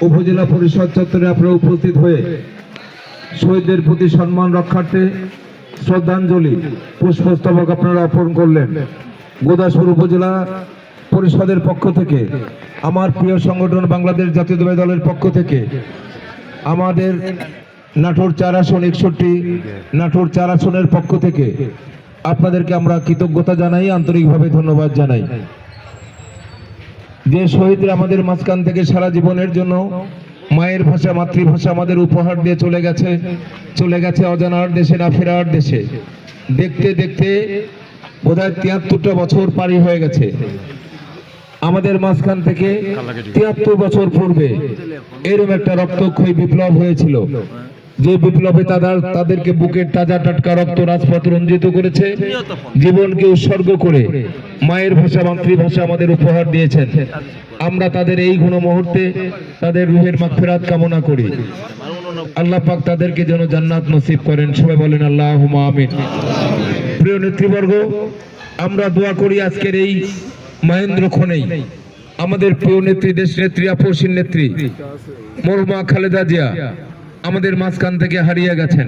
উপজেলা পরিষদ চত্বরে আপনারা উপস্থিত হয়ে শহীদদের প্রতি সম্মান রক্ষার্থে শ্রদ্ধাঞ্জলি পুষ্পস্তবক আপনারা অর্পণ করলেন। গোদাসপুর উপজেলা পরিষদের পক্ষ থেকে, আমার প্রিয় সংগঠন বাংলাদেশ জাতীয়তাবাদী দলের পক্ষ থেকে, আমাদের নাটোর 4 আসন 61 নাটোর 4 আসনের পক্ষ থেকে আপনাদেরকে আমরা কৃতজ্ঞতা জানাই, আন্তরিকভাবে ধন্যবাদ জানাই। যে শহীদরা আমাদের মাঝখান থেকে সারা জীবনের জন্য মায়ের ভাষা মাতৃভাষা আমাদের উপহার দিয়ে চলে গেছে অজানার দেশে, না ফেরার দেশে। দেখতে দেখতে বোধহয় 73টা বছর পারি হয়ে গেছে। আমাদের মাঝখান থেকে 73 বছর পূর্বে এরকম একটা রক্তক্ষয়ী বিপ্লব হয়েছিল, যে বিপ্লবে তাদেরকে বুকের তাজা টাটকা রক্ত রাজপথ রঞ্জিত করেছে, জীবনকে উৎসর্গ করে মায়ের ভাষা মাতৃভাষা আমাদের উপহার দিয়েছেন। আমরা তাদের এই ঘন মুহূর্তে তাদের রুহের মাগফিরাত কামনা করি। আল্লাহ পাক তাদেরকে যেন জান্নাত নসিব করেন, সবাই বলেন আল্লাহুম্মা আমিন। প্রিয় নেতৃবর্গ, আমরা দোয়া করি আজকের এই মহেন্দ্রক্ষণেই আমাদের প্রিয় নেত্রী, দেশ নেত্রী, আপসীন নেত্রী মরহুমা খালেদা জিয়া আমাদের মাঝখান থেকে হারিয়ে গেছেন।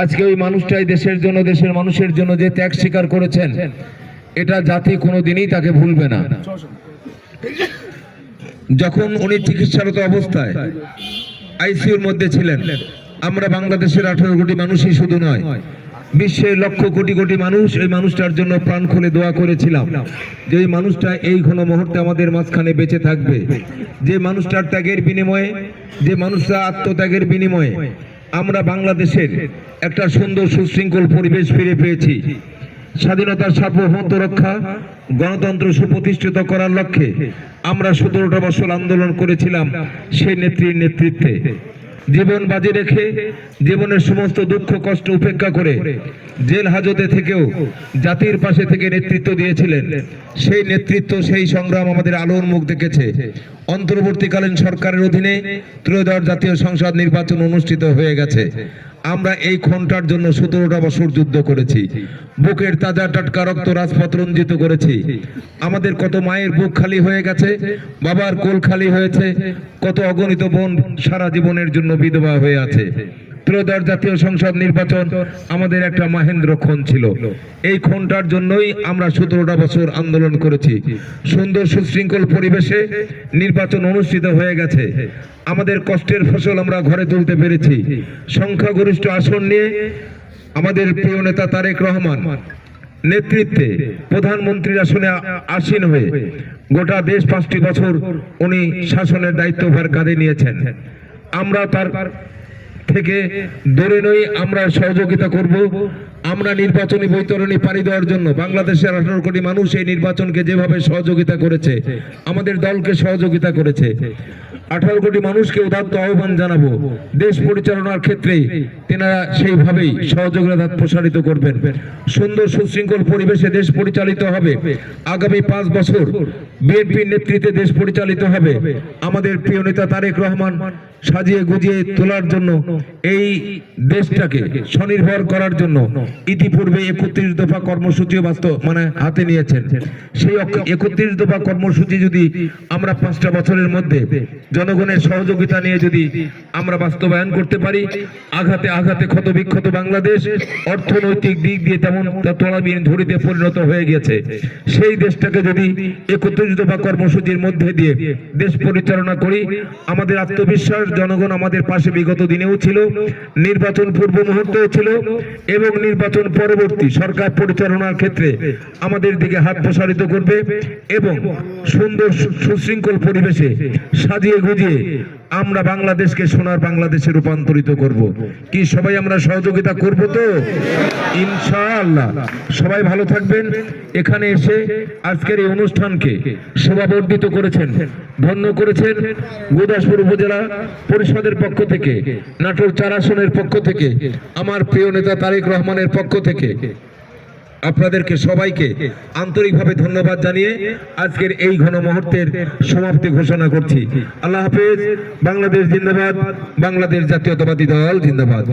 আজকে ওই মানুষটাই দেশের জন্য, দেশের মানুষের জন্য যে ত্যাগ স্বীকার করেছেন, এটা জাতি কোনোদিনই তাকে ভুলবে না। যখন উনি চিকিৎসারত অবস্থায় আইসিইউর মধ্যে ছিলেন, আমরা বাংলাদেশের 18 কোটি মানুষই শুধু নয়, বিশ্বের লক্ষ কোটি কোটি মানুষ এই মানুষটার জন্য প্রাণ খুলে দোয়া করেছিলাম যে এই মানুষটা এই ঘন মুহূর্তে আমাদের মাঝখানে বেঁচে থাকবে। যে মানুষটার ত্যাগের বিনিময়ে, যে মানুষরা আত্মত্যাগের বিনিময়ে আমরা বাংলাদেশের একটা সুন্দর সুশৃঙ্খল পরিবেশ ফিরে পেয়েছি। স্বাধীনতার সার্বভৌমত্ব রক্ষা, গণতন্ত্র সুপ্রতিষ্ঠিত করার লক্ষ্যে আমরা 17টা বছর আন্দোলন করেছিলাম সেই নেত্রীর নেতৃত্বে। জীবন বাজি রেখে, জীবনের সমস্ত দুঃখ কষ্ট উপেক্ষা করে জেল হাজতে থেকেও জাতির পাশে থেকে নেতৃত্ব দিয়েছিলেন। সেই নেতৃত্ব, সেই সংগ্রাম আমাদের আলোর মুখ দেখেছে। অন্তর্বর্তীকালীন সরকারের অধীনে ত্রয়োদশ জাতীয় সংসদ নির্বাচন অনুষ্ঠিত হয়ে গেছে। আমরা এই ক্ষণটার জন্য 17টা বছর যুদ্ধ করেছি, বুকের তাজা টাটকা রক্ত রাজপথ রঞ্জিত করেছি। আমাদের কত মায়ের বুক খালি হয়ে গেছে, বাবার কোল খালি হয়েছে, কত অগণিত বোন সারা জীবনের জন্য বিধবা হয়ে আছে। ত্রয়োদশ জাতীয় সংসদ নির্বাচন আমাদের একটা মহেন্দ্র ক্ষণ ছিল। এই ক্ষণটার জন্যই আমরা 17টা বছর আন্দোলন করেছি। সুন্দর সুশৃঙ্খল পরিবেশে নির্বাচন অনুষ্ঠিত হয়ে গেছে। আমাদের কষ্টের ফসল আমরা ঘরে তুলতে পেরেছি। সংখ্যাগরিষ্ঠ আসন নিয়ে আমাদের প্রিয় নেতা তারেক রহমান নেতৃত্বে প্রধানমন্ত্রীর আসনে আসীন হয়ে গোটা দেশ 5টি বছর উনি শাসনের দায়িত্বভার কাঁধে নিয়েছেন। আমরা তার থেকে দূরে নই, আমরা সহযোগিতা করব। আমরা নির্বাচনী বৈতরণী পাড়ি দেওয়ার জন্য বাংলাদেশের 18 কোটি মানুষ এই নির্বাচনকে যেভাবে সহযোগিতা করেছে, আমাদের দলকে সহযোগিতা করেছে, 18 কোটি মানুষকে উদাত্ত আহ্বান জানাবো, দেশ পরিচালনার ক্ষেত্রে তেনারা সেইভাবেই সহযোগিতা প্রসারিত করবেন। সুন্দর সুশৃঙ্খল পরিবেশে দেশ পরিচালিত হবে। আগামী 5 বছর বিএনপির নেতৃত্বে দেশ পরিচালিত হবে। আমাদের প্রিয় নেতা তারেক রহমান সাজিয়ে গুজিয়ে তোলার জন্য, এই দেশটাকে স্বনির্ভর করার জন্য ইতিপূর্বে 31 দফা কর্মসূচি হাতে নিয়েছেন। সেই 31 দফা কর্মসূচি যদি আমরা 5টা বছরের মধ্যে জনগণের সহযোগিতা নিয়ে যদি আমরা বাস্তবায়ন করতে পারি, আঘাতে আঘাতে ক্ষত বিক্ষত বাংলাদেশ অর্থনৈতিক দিক দিয়ে তেমন তলাবিহীন ঝুড়িতে পরিণত হয়ে গেছে। সেই দেশটাকে যদি 31 দফা কর্মসূচির মধ্যে দিয়ে দেশ পরিচালনা করি, আমাদের আত্মবিশ্বাস, জনগণ আমাদের পাশে বিগত দিনেও ছিল, নির্বাচন পূর্ব মুহূর্তেও ছিল এবং নির্বাচন পরবর্তী সরকার পরিচালনার ক্ষেত্রে আমাদের দিকে হাত প্রসারিত করবে এবং সুন্দর সুশৃঙ্খল পরিবেশে সাজিয়ে গুজিয়ে আমরা বাংলাদেশকে সোনার বাংলাদেশে রূপান্তরিত করব। কি সবাই আমরা সহযোগিতা করব তো? ইনশাআল্লাহ। সবাই ভালো থাকবেন। এখানে এসে আজকের এই অনুষ্ঠানকে শোভাবর্ধিত করেছেন, ধন্য করেছেন গোদাসপুর উপজেলা পরিষদের পক্ষ থেকে, নাটোর 4 আসনের পক্ষ থেকে, আমার প্রিয় নেতা তারেক রহমানের পক্ষ থেকে আপনাদেরকে সবাইকে আন্তরিকভাবে ধন্যবাদ জানিয়ে আজকের এই ঘন মুহূর্তের সমাপ্তি ঘোষণা করছি। আল্লাহ হাফেজ। বাংলাদেশ জিন্দাবাদ, বাংলাদেশ জাতীয়তাবাদী দল জিন্দাবাদ।